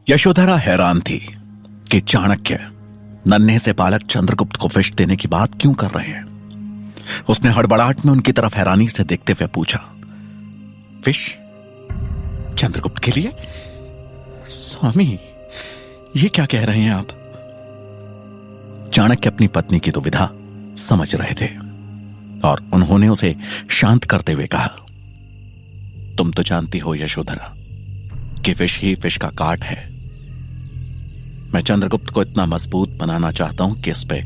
यशोधरा हैरान थी कि चाणक्य नन्हे से बालक चंद्रगुप्त को विष देने की बात क्यों कर रहे हैं। उसने हड़बड़ाहट में उनकी तरफ हैरानी से देखते हुए पूछा, विष चंद्रगुप्त के लिए? स्वामी, ये क्या कह रहे हैं आप? चाणक्य अपनी पत्नी की दुविधा समझ रहे थे और उन्होंने उसे शांत करते हुए कहा, तुम तो जानती हो यशोधरा कि विष ही विष का काट है। मैं चंद्रगुप्त को इतना मजबूत बनाना चाहता हूं कि इस पे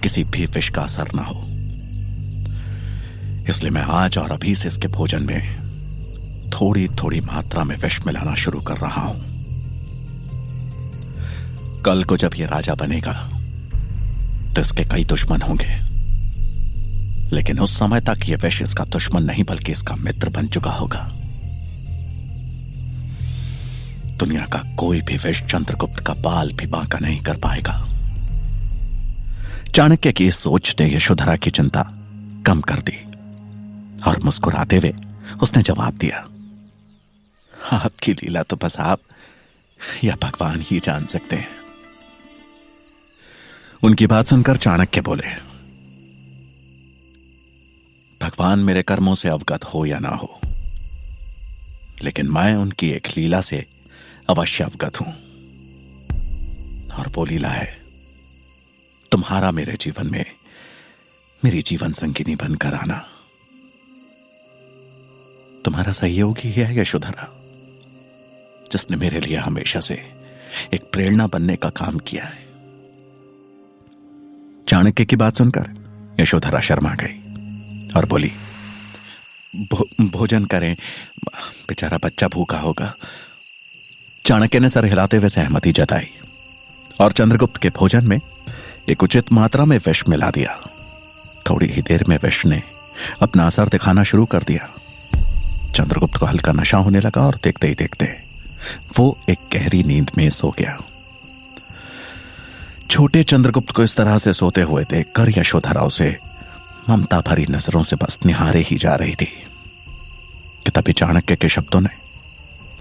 किसी भी विष का असर ना हो। इसलिए मैं आज और अभी से इसके भोजन में थोड़ी थोड़ी मात्रा में विष मिलाना शुरू कर रहा हूं। कल को जब यह राजा बनेगा तो इसके कई दुश्मन होंगे, लेकिन उस समय तक यह विष इसका दुश्मन नहीं बल्कि इसका मित्र बन चुका होगा। दुनिया का कोई भी विष चंद्रगुप्त का बाल भी बांका नहीं कर पाएगा। चाणक्य की इस सोच ने यशोधरा की चिंता कम कर दी और मुस्कुराते हुए उसने जवाब दिया, आपकी लीला तो बस आप या भगवान ही जान सकते हैं। उनकी बात सुनकर चाणक्य बोले, भगवान मेरे कर्मों से अवगत हो या ना हो, लेकिन मैं उनकी एक लीला से अवश्य अवगत हूं, और वो लीला है तुम्हारा मेरे जीवन में मेरी जीवन संगिनी बनकर आना। तुम्हारा सहयोगी ही है यशोधरा, जिसने मेरे लिए हमेशा से एक प्रेरणा बनने का काम किया है। चाणक्य की बात सुनकर यशोधरा शर्मा गई और बोली, भोजन करें, बेचारा बच्चा भूखा होगा। चाणक्य ने सर हिलाते हुए सहमति जताई और चंद्रगुप्त के भोजन में एक उचित मात्रा में विष मिला दिया। थोड़ी ही देर में विष ने अपना असर दिखाना शुरू कर दिया। चंद्रगुप्त को हल्का नशा होने लगा और देखते ही देखते वो एक गहरी नींद में सो गया। छोटे चंद्रगुप्त को इस तरह से सोते हुए देखकर यशोधरा उसे ममता भरी नजरों से बस निहारे ही जा रही थी कि तभी चाणक्य के शब्दों ने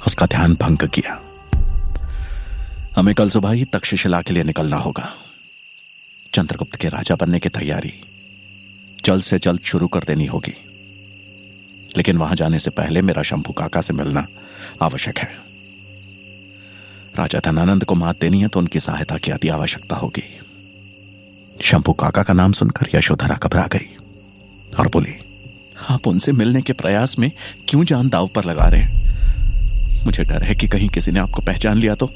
उसका ध्यान भंग किया। हमें कल सुबह ही तक्षशिला के लिए निकलना होगा। चंद्रगुप्त के राजा बनने की तैयारी जल्द से जल्द शुरू कर देनी होगी, लेकिन वहां जाने से पहले मेरा शंभू काका से मिलना आवश्यक है। राजा धनानंद को मात देनी है तो उनकी सहायता की अति आवश्यकता होगी। शंभू काका का नाम सुनकर यशोधरा घबरा गई और बोली, आप उनसे मिलने के प्रयास में क्यों जान दांव पर लगा रहे हैं? मुझे डर है कि कहीं किसी ने आपको पहचान लिया तो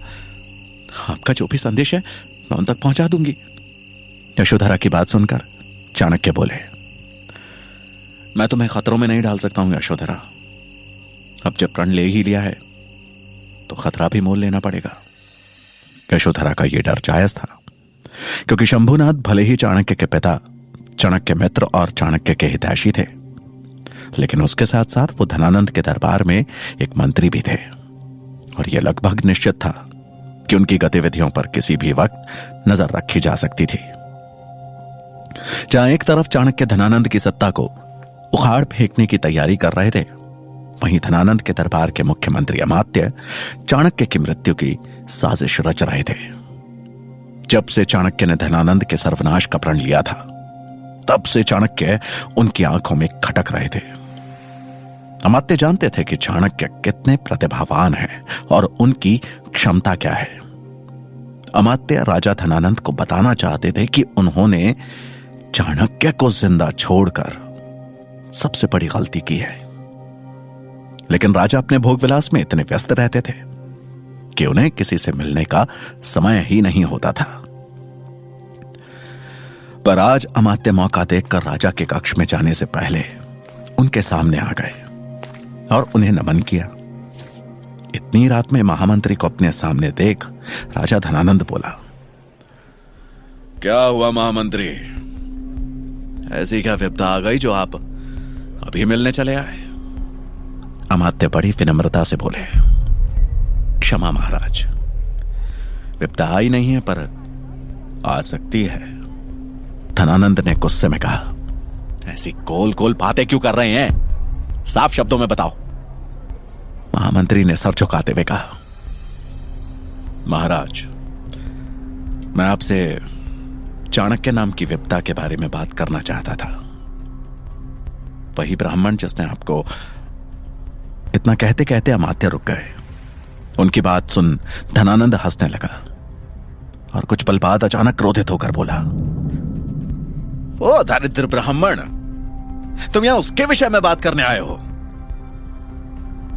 आपका जो भी संदेश है मैं उन तक पहुंचा दूंगी। यशोधरा की बात सुनकर चाणक्य बोले, मैं तुम्हें खतरों में नहीं डाल सकता हूं यशोधरा। अब जब प्रण ले ही लिया है तो खतरा भी मोल लेना पड़ेगा। यशोधरा का यह डर जायज था, क्योंकि शंभुनाथ भले ही चाणक्य के पिता, चाणक्य मित्र और चाणक्य के हितैषी थे, लेकिन उसके साथ साथ वो धनानंद के दरबार में एक मंत्री भी थे और यह लगभग निश्चित था कि उनकी गतिविधियों पर किसी भी वक्त नजर रखी जा सकती थी। जहां एक तरफ चाणक्य धनानंद की सत्ता को उखाड़ फेंकने की तैयारी कर रहे थे, वहीं धनानंद के दरबार के मुख्यमंत्री अमात्य चाणक्य की मृत्यु की साजिश रच रहे थे। जब से चाणक्य ने धनानंद के सर्वनाश का प्रण लिया था, तब से चाणक्य उनकी आंखों में खटक रहे थे। अमात्य जानते थे कि चाणक्य कितने प्रतिभावान हैं और उनकी क्षमता क्या है। अमात्य राजा धनानंद को बताना चाहते थे कि उन्होंने चाणक्य को जिंदा छोड़कर सबसे बड़ी गलती की है, लेकिन राजा अपने भोग विलास में इतने व्यस्त रहते थे कि उन्हें किसी से मिलने का समय ही नहीं होता था। पर आज अमात्य मौका देखकर राजा के कक्ष में जाने से पहले उनके सामने आ गए और उन्हें नमन किया। इतनी रात में महामंत्री को अपने सामने देख राजा धनानंद बोला, क्या हुआ महामंत्री? ऐसी क्या विपदा आ गई जो आप अभी मिलने चले आए? अमात्य बड़ी विनम्रता से बोले, क्षमा महाराज, विपदा आई नहीं है पर आ सकती है। धनानंद ने गुस्से में कहा, ऐसी गोल गोल बातें क्यों कर रहे हैं? साफ शब्दों में बताओ। महामंत्री ने सर झुकाते हुए कहा, महाराज, मैं आपसे चाणक्य नाम की विपदा के बारे में बात करना चाहता था। वही ब्राह्मण जिसने आपको। इतना कहते कहते अमात्य रुक गए। उनकी बात सुन धनानंद हंसने लगा और कुछ पल बाद अचानक क्रोधित होकर बोला, ओ दरिद्र ब्राह्मण, तुम यहां उसके विषय में बात करने आए हो?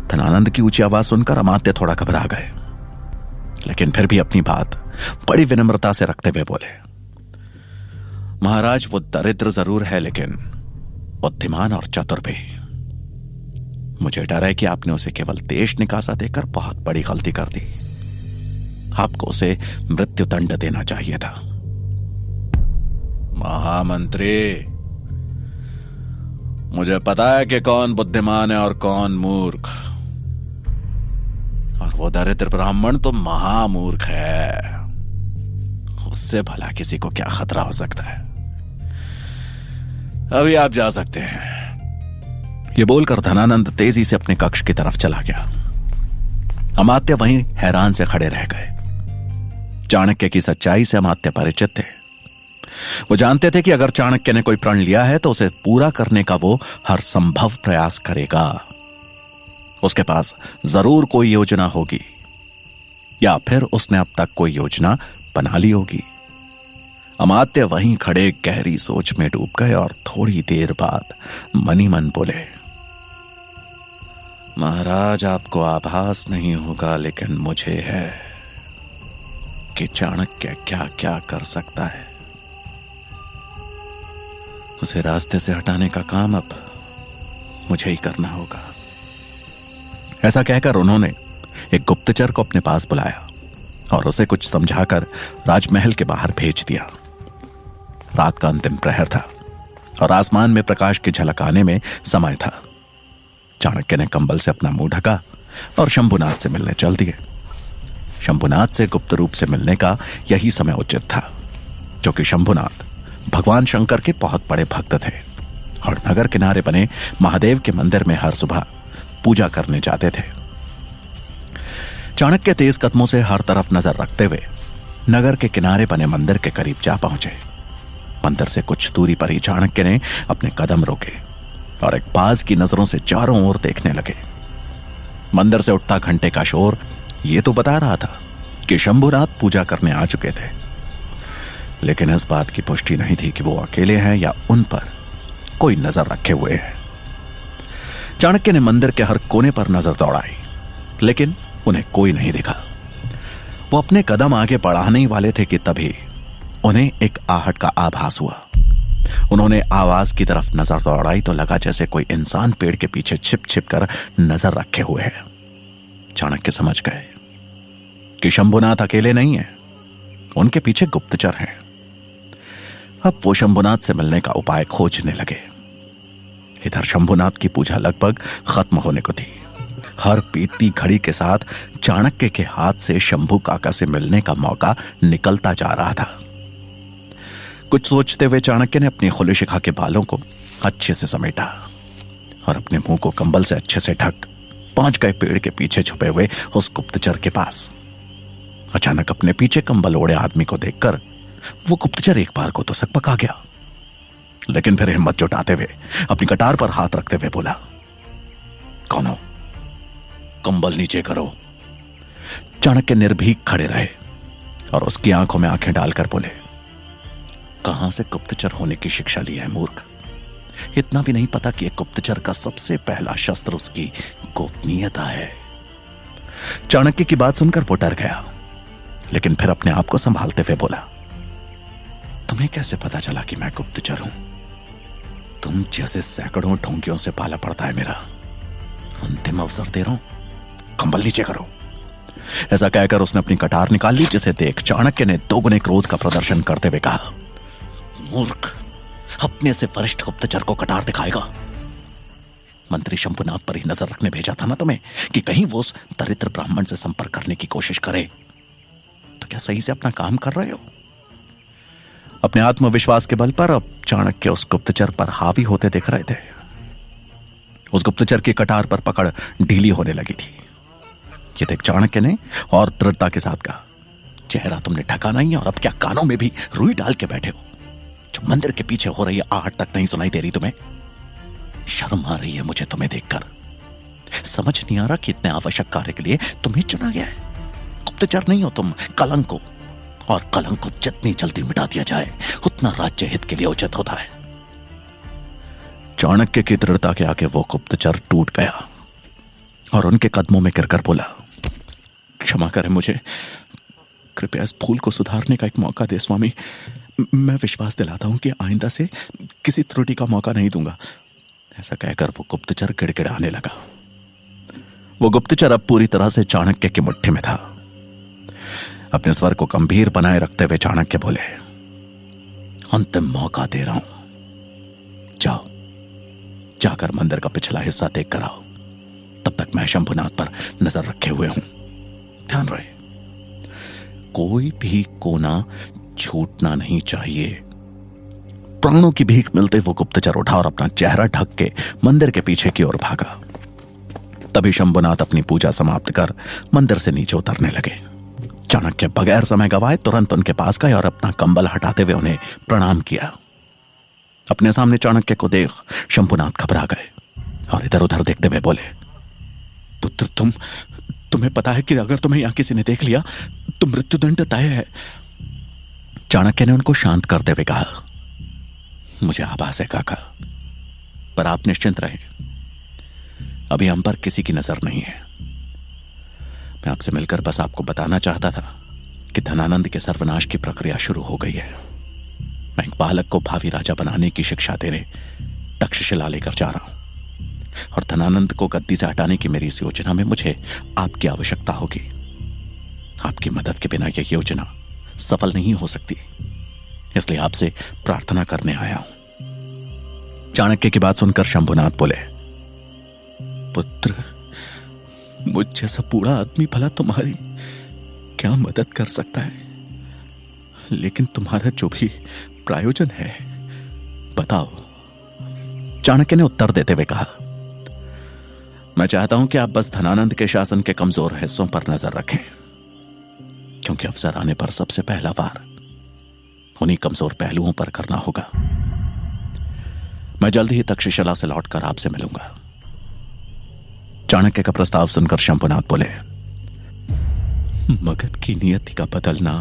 धनानंद की ऊंची आवाज सुनकर अमात्य थोड़ा घबरा गए, लेकिन फिर भी अपनी बात बड़ी विनम्रता से रखते हुए बोले, महाराज, वो दरिद्र जरूर है लेकिन बुद्धिमान और चतुर भी। मुझे डर है कि आपने उसे केवल देश निकासा देकर बहुत बड़ी गलती कर दी। आपको उसे मृत्यु दंड देना चाहिए था। महामंत्री, मुझे पता है कि कौन बुद्धिमान है और कौन मूर्ख, और वो दरिद्र ब्राह्मण तो महामूर्ख है। उससे भला किसी को क्या खतरा हो सकता है। अभी आप जा सकते हैं। ये बोलकर धनानंद तेजी से अपने कक्ष की तरफ चला गया। अमात्य वहीं हैरान से खड़े रह गए। चाणक्य की सच्चाई से अमात्य परिचित थे। वो जानते थे कि अगर चाणक्य ने कोई प्रण लिया है तो उसे पूरा करने का वो हर संभव प्रयास करेगा। उसके पास जरूर कोई योजना होगी, या फिर उसने अब तक कोई योजना बना ली होगी। अमात्य वहीं खड़े गहरी सोच में डूब गए और थोड़ी देर बाद मन ही मन बोले, महाराज, आपको आभास नहीं होगा लेकिन मुझे है कि चाणक्य क्या क्या कर सकता है। उसे रास्ते से हटाने का काम अब मुझे ही करना होगा। ऐसा कहकर उन्होंने एक गुप्तचर को अपने पास बुलाया और उसे कुछ समझाकर राजमहल के बाहर भेज दिया। रात का अंतिम प्रहर था और आसमान में प्रकाश की झलक आने में समय था। चाणक्य ने कंबल से अपना मुंह ढका और शंभुनाथ से मिलने चल दिए। शंभुनाथ से गुप्त रूप से मिलने का यही समय उचित था, क्योंकि शंभुनाथ भगवान शंकर के बहुत बड़े भक्त थे और नगर किनारे बने महादेव के मंदिर में हर सुबह पूजा करने जाते थे। चाणक्य तेज कदमों से हर तरफ नजर रखते हुए नगर के किनारे बने मंदिर के करीब जा पहुंचे। मंदिर से कुछ दूरी पर ही चाणक्य ने अपने कदम रोके और एक बाज की नजरों से चारों ओर देखने लगे। मंदिर से उठता घंटे का शोर ये तो बता रहा था कि शंभुनाथ पूजा करने आ चुके थे, लेकिन इस बात की पुष्टि नहीं थी कि वो अकेले हैं या उन पर कोई नजर रखे हुए है। चाणक्य ने मंदिर के हर कोने पर नजर दौड़ाई, लेकिन उन्हें कोई नहीं दिखा। वो अपने कदम आगे बढ़ाने ही वाले थे कि तभी उन्हें एक आहट का आभास हुआ। उन्होंने आवाज की तरफ नजर दौड़ाई तो लगा जैसे कोई इंसान पेड़ के पीछे छिप छिप कर नजर रखे हुए है। चाणक्य समझ गए कि शंभुनाथ अकेले नहीं है, उनके पीछे गुप्तचर हैं। अब वो शंभुनाथ से मिलने का उपाय खोजने लगे। इधर शंभुनाथ की पूजा लगभग खत्म होने को थी। हर बीतती घड़ी के साथ चाणक्य के हाथ से शंभू काका से मिलने का मौका निकलता जा रहा था। कुछ सोचते हुए चाणक्य ने अपनी खुली शिखा के बालों को अच्छे से समेटा और अपने मुंह को कंबल से अच्छे से ढक पहुंच गए पेड़ के पीछे छुपे हुए उस गुप्तचर के पास। अचानक अपने पीछे कंबल ओढ़े आदमी को देखकर वो गुप्तचर एक बार को तो सकपका गया, लेकिन फिर हिम्मत जुटाते हुए अपनी कटार पर हाथ रखते हुए बोला, कौन हो? कंबल नीचे करो। चाणक्य निर्भीक खड़े रहे और उसकी आंखों में आंखें डालकर बोले, कहां से गुप्तचर होने की शिक्षा ली है मूर्ख? इतना भी नहीं पता कि एक गुप्तचर का सबसे पहला शस्त्र उसकी गोपनीयता है। चाणक्य की बात सुनकर वो डर गया, लेकिन फिर अपने आप को संभालते हुए बोला, तुम्हें कैसे पता चला कि मैं गुप्तचर हूं? तुम जैसे सैकड़ों ढोंगियों से पाला पड़ता है मेरा। अंतिम अवसर दे रहा हूं, कंबल नीचे करो। ऐसा कहकर उसने अपनी कटार निकाल ली, जिसे देख चाणक्य ने दोगुने क्रोध का प्रदर्शन करते हुए कहा, मूर्ख, अपने से वरिष्ठ गुप्तचर को कटार दिखाएगा? मंत्री शंभुनाथ पर ही नजर रखने भेजा था ना तुम्हें कि कहीं वो उस दरिद्र ब्राह्मण से संपर्क करने की कोशिश करे। तो क्या सही से अपना काम कर रहे हो? अपने आत्मविश्वास के बल पर अब चाणक्य उस गुप्तचर पर हावी होते दिख रहे थे। उस गुप्तचर की कटार पर पकड़ ढीली होने लगी थी। ये देख चाणक्य ने और दृढ़ता के साथ कहा, चेहरा तुमने ढका नहीं है और अब क्या कानों में भी रुई डाल के बैठे हो? जो मंदिर के पीछे हो रही आहट तक नहीं सुनाई दे रही तुम्हें? शर्म आ रही है मुझे तुम्हें देखकर। समझ नहीं आ रहा कि इतने आवश्यक कार्य के लिए तुम्हें चुना गया है। गुप्तचर नहीं हो तुम, कलंक हो, और कलंक को जितनी जल्दी मिटा दिया जाए उतना राज्य हित के लिए उचित होता है। चाणक्य की दृढ़ता के आगे वो गुप्तचर टूट गया और उनके कदमों में गिरकर बोला, क्षमा करें मुझे, कृपया इस भूल को सुधारने का एक मौका दे स्वामी। मैं विश्वास दिलाता हूं कि आइंदा से किसी त्रुटि का मौका नहीं दूंगा। ऐसा कहकर वो गुप्तचर गिड़गिड़ाने लगा। वो गुप्तचर अब पूरी तरह से चाणक्य की मुट्ठी में था। अपने स्वर को गंभीर बनाए रखते हुए चाणक्य बोले, अंतिम मौका दे रहा हूं, जाओ, जाकर मंदिर का पिछला हिस्सा देख कर आओ। तब तक मैं शंभुनाथ पर नजर रखे हुए हूं। ध्यान रहे, कोई भी कोना छूटना नहीं चाहिए। प्राणों की भीख मिलते वो गुप्तचर उठा और अपना चेहरा ढक के मंदिर के पीछे की ओर भागा। तभी शंभुनाथ अपनी पूजा समाप्त कर मंदिर से नीचे उतरने लगे। चाणक्य बगैर समय गवाए तुरंत उनके पास गए और अपना कंबल हटाते हुए उन्हें प्रणाम किया। अपने सामने चाणक्य को देख शंभुनाथ घबरा गए और इधर उधर देखते हुए बोले, पुत्र, तुम्हें पता है कि अगर तुम्हें यहां किसी ने देख लिया तो मृत्युदंड तय है। चाणक्य ने उनको शांत करते हुए कहा, मुझे आभास है काका, पर आप निश्चिंत रहें, अभी हम पर किसी की नजर नहीं है। मैं आपसे मिलकर बस आपको बताना चाहता था कि धनानंद के सर्वनाश की प्रक्रिया शुरू हो गई है। मैं एक बालक को भावी राजा बनाने की शिक्षा देने तक्षशिला लेकर जा रहा हूं और धनानंद को गद्दी से हटाने की मेरी इस योजना में मुझे आपकी आवश्यकता होगी। आपकी मदद के बिना यह योजना सफल नहीं हो सकती, इसलिए आपसे प्रार्थना करने आया हूं। चाणक्य की बात सुनकर शंभुनाथ बोले, पुत्र, मुझ जैसा बूढ़ा आदमी भला तुम्हारी क्या मदद कर सकता है, लेकिन तुम्हारा जो भी प्रायोजन है बताओ। चाणक्य ने उत्तर देते हुए कहा, मैं चाहता हूं कि आप बस धनानंद के शासन के कमजोर हिस्सों पर नजर रखें, क्योंकि अवसर आने पर सबसे पहला वार उन्हीं कमजोर पहलुओं पर करना होगा। मैं जल्द ही तक्षशिला से लौटकर आपसे मिलूंगा। चाणक्य का प्रस्ताव सुनकर शंभुनाथ बोले, मगध की नियति का बदलना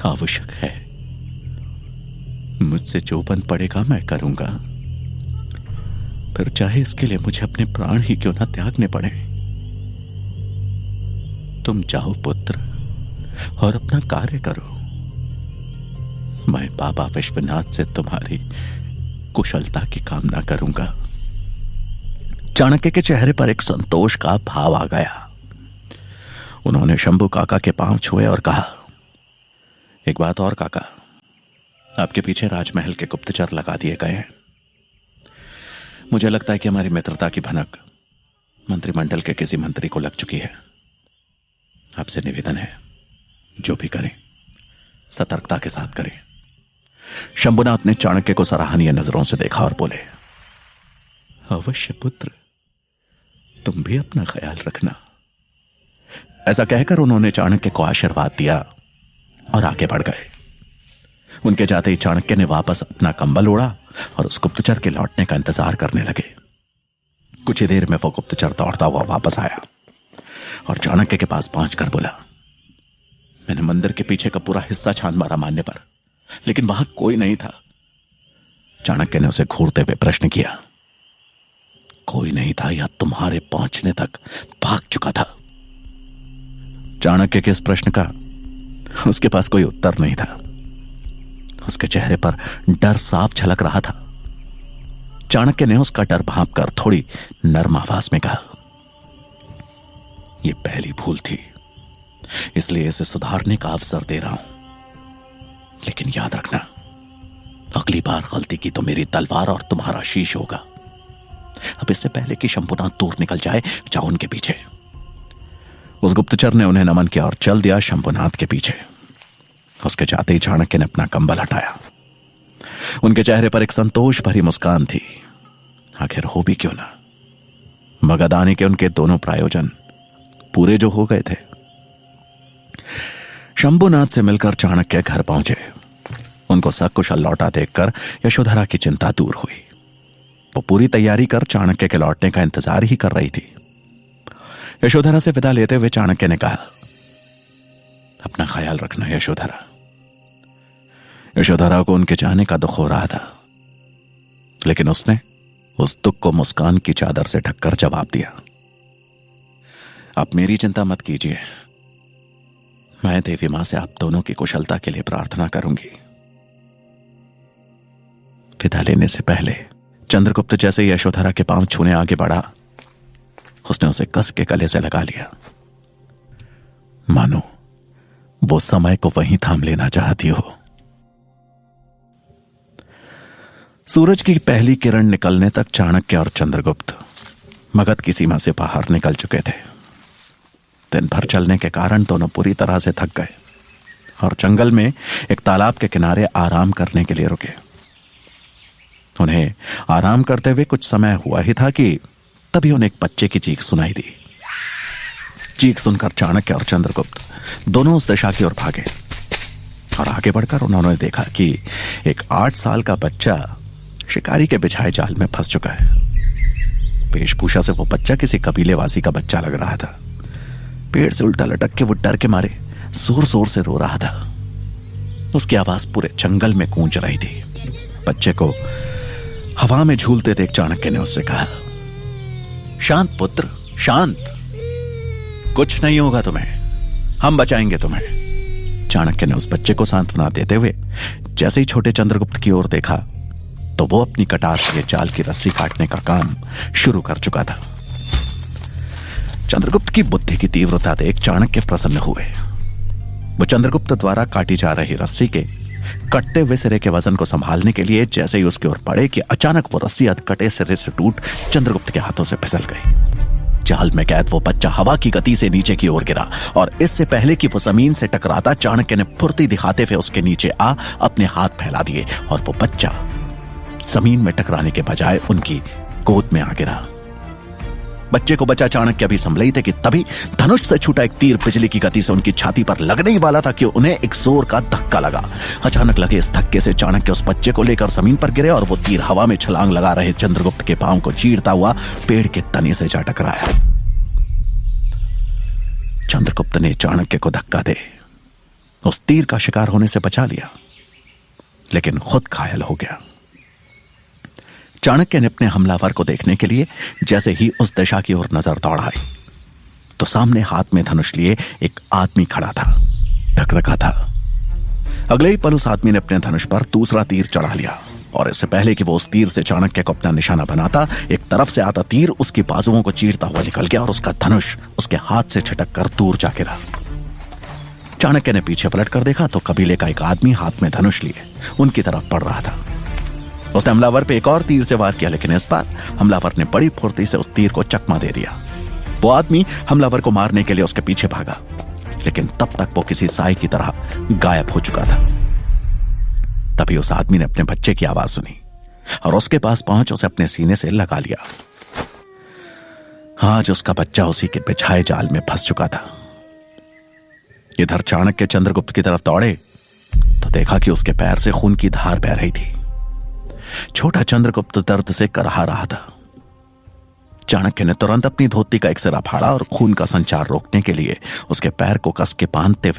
आवश्यक है। मुझसे जो बन पड़ेगा मैं करूंगा, फिर चाहे इसके लिए मुझे अपने प्राण ही क्यों ना त्यागने पड़े। तुम जाओ पुत्र और अपना कार्य करो। मैं बाबा विश्वनाथ से तुम्हारी कुशलता की कामना करूंगा। चाणक्य के चेहरे पर एक संतोष का भाव आ गया। उन्होंने शंभू काका के पांव छुए और कहा, एक बात और काका, आपके पीछे राजमहल के गुप्तचर लगा दिए गए हैं। मुझे लगता है कि हमारी मित्रता की भनक मंत्रिमंडल के किसी मंत्री को लग चुकी है। आपसे निवेदन है, जो भी करें सतर्कता के साथ करें। शंभुनाथ ने चाणक्य को सराहनीय नजरों से देखा और बोले, अवश्य पुत्र, तुम भी अपना ख्याल रखना। ऐसा कहकर उन्होंने चाणक्य को आशीर्वाद दिया और आगे बढ़ गए। उनके जाते ही चाणक्य ने वापस अपना कंबल ओढ़ा और उस गुप्तचर के लौटने का इंतजार करने लगे। कुछ ही देर में वो गुप्तचर दौड़ता हुआ वापस आया और चाणक्य के पास पहुंचकर बोला, मैंने मंदिर के पीछे का पूरा हिस्सा छान मारा मानने पर, लेकिन वहां कोई नहीं था। चाणक्य ने उसे घूरते हुए प्रश्न किया, कोई नहीं था या तुम्हारे पहुंचने तक भाग चुका था? चाणक्य के इस प्रश्न का उसके पास कोई उत्तर नहीं था। उसके चेहरे पर डर साफ झलक रहा था। चाणक्य ने उसका डर भांपकर थोड़ी नर्म आवाज में कहा, यह पहली भूल थी, इसलिए इसे सुधारने का अवसर दे रहा हूं। लेकिन याद रखना, अगली बार गलती की तो मेरी तलवार और तुम्हारा शीश होगा। अब इससे पहले कि शंभुनाथ दूर निकल जाए, जाओ उनके पीछे। उस गुप्तचर ने उन्हें नमन किया और चल दिया शंभुनाथ के पीछे। उसके जाते ही चाणक्य ने अपना कंबल हटाया। उनके चेहरे पर एक संतोष भरी मुस्कान थी। आखिर हो भी क्यों ना, मगध आने के उनके दोनों प्रायोजन पूरे जो हो गए थे। शंभुनाथ से मिलकर चाणक्य घर पहुंचे। उनको सकुशल लौटा देखकर यशोधरा की चिंता दूर हुई। वो पूरी तैयारी कर चाणक्य के लौटने का इंतजार ही कर रही थी। यशोधरा से विदा लेते हुए चाणक्य ने कहा, अपना ख्याल रखना यशोधरा। यशोधरा को उनके जाने का दुख हो रहा था, लेकिन उसने उस दुख को मुस्कान की चादर से ढककर जवाब दिया, आप मेरी चिंता मत कीजिए, मैं देवी मां से आप दोनों की कुशलता के लिए प्रार्थना करूंगी। विदा लेने से पहले चंद्रगुप्त जैसे यशोधरा के पांव छूने आगे बढ़ा, उसने उसे कस के गले से लगा लिया, मानो वो समय को वहीं थाम लेना चाहती हो। सूरज की पहली किरण निकलने तक चाणक्य और चंद्रगुप्त मगध की सीमा से बाहर निकल चुके थे। दिन भर चलने के कारण दोनों पूरी तरह से थक गए और जंगल में एक तालाब के किनारे आराम करने के लिए रुके। उन्हें आराम करते हुए कुछ समय हुआ ही था कि तभी उन्हें एक बच्चे की चीख सुनाई दी। चीख सुनकर चाणक्य और चंद्रगुप्त दोनों उस दिशा की ओर भागे और आगे बढ़कर उन्होंने देखा कि एक 8 साल का बच्चा शिकारी के बिछाए जाल में फंस चुका है। वेशभूषा से वो बच्चा किसी कबीलेवासी का बच्चा लग रहा था। पेड़ से उल्टा लटक के वो डर के मारे जोर जोर से रो रहा था। उसकी आवाज पूरे जंगल में गूंज रही थी। बच्चे को हवा में झूलते देख चाणक्य ने उससे कहा, शांत पुत्र, शांत, कुछ नहीं होगा तुम्हें, हम बचाएंगे तुम्हें। चाणक्य ने उस बच्चे को सांत्वना देते हुए जैसे ही छोटे चंद्रगुप्त की ओर देखा तो वो अपनी कटार से जाल की रस्सी काटने का काम शुरू कर चुका था। चंद्रगुप्त की बुद्धि की तीव्रता देख चाणक्य प्रसन्न हुए। वो चंद्रगुप्त द्वारा काटी जा रही रस्सी के कटते हुए सिरे के वजन को संभालने के लिए जैसे ही उसकी ओर पड़े कि अचानक वो रस्सी अधकटे सिरे से टूट चंद्रगुप्त के हाथों से फिसल गई। जाल में कैद वो बच्चा हवा की गति से नीचे की ओर गिरा और इससे पहले कि वो जमीन से टकराता चाणक्य ने फुर्ती दिखाते हुए उसके नीचे आ अपने हाथ फैला दिए और वो बच्चा जमीन में टकराने के बजाय उनकी गोद में आ गिरा। बच्चे को बचा चाणक्य भी संभले ही थे कि तभी धनुष से छूटा एक तीर बिजली की गति से उनकी छाती पर लगने ही वाला था कि उन्हें एक जोर का धक्का लगा। अचानक लगे इस धक्के से चाणक्य उस बच्चे को लेकर जमीन पर गिरे और वो तीर हवा में छलांग लगा रहे चंद्रगुप्त के पांव को चीरता हुआ पेड़ के तने से जा टकराया। चंद्रगुप्त ने चाणक्य को धक्का दे उस तीर का शिकार होने से बचा लिया, लेकिन खुद घायल हो गया। चाणक्य ने अपने हमलावर को देखने के लिए जैसे ही उस दिशा की ओर नजर दौड़ाई तो सामने हाथ में धनुष लिए एक आदमी खड़ा था, ढक रखा था। अगले ही पल उस आदमी ने अपने धनुष पर दूसरा तीर चढ़ा लिया और इससे पहले कि वो उस तीर से चाणक्य को अपना निशाना बनाता, एक तरफ से आता तीर उसकी बाजुओं को चीरता हुआ निकल गया और उसका धनुष उसके हाथ से छिटक कर दूर जा गिरा। चाणक्य ने पीछे पलट कर देखा तो कबीले का एक आदमी हाथ में धनुष लिए उनकी तरफ बढ़ रहा था। उसने हमलावर पे एक और तीर से वार किया, लेकिन इस बार हमलावर ने बड़ी फुर्ती से उस तीर को चकमा दे दिया। वो आदमी हमलावर को मारने के लिए उसके पीछे भागा, लेकिन तब तक वो किसी साई की तरह गायब हो चुका था। तभी उस आदमी ने अपने बच्चे की आवाज सुनी और उसके पास पहुंच उसे अपने सीने से लगा लिया। आज उसका बच्चा उसी के बिछाए जाल में फंस चुका था। इधर चाणक्य चंद्रगुप्त की तरफ दौड़े तो देखा कि उसके पैर से खून की धार बह रही थी। छोटा चंद्रगुप्त दर्द से कराह रहा था। चाणक्य ने तुरंत अपनी धोती का एक सिरा फाड़ा और खून का संचार रोकने के लिए उसके पैर को कस के बांधते हुए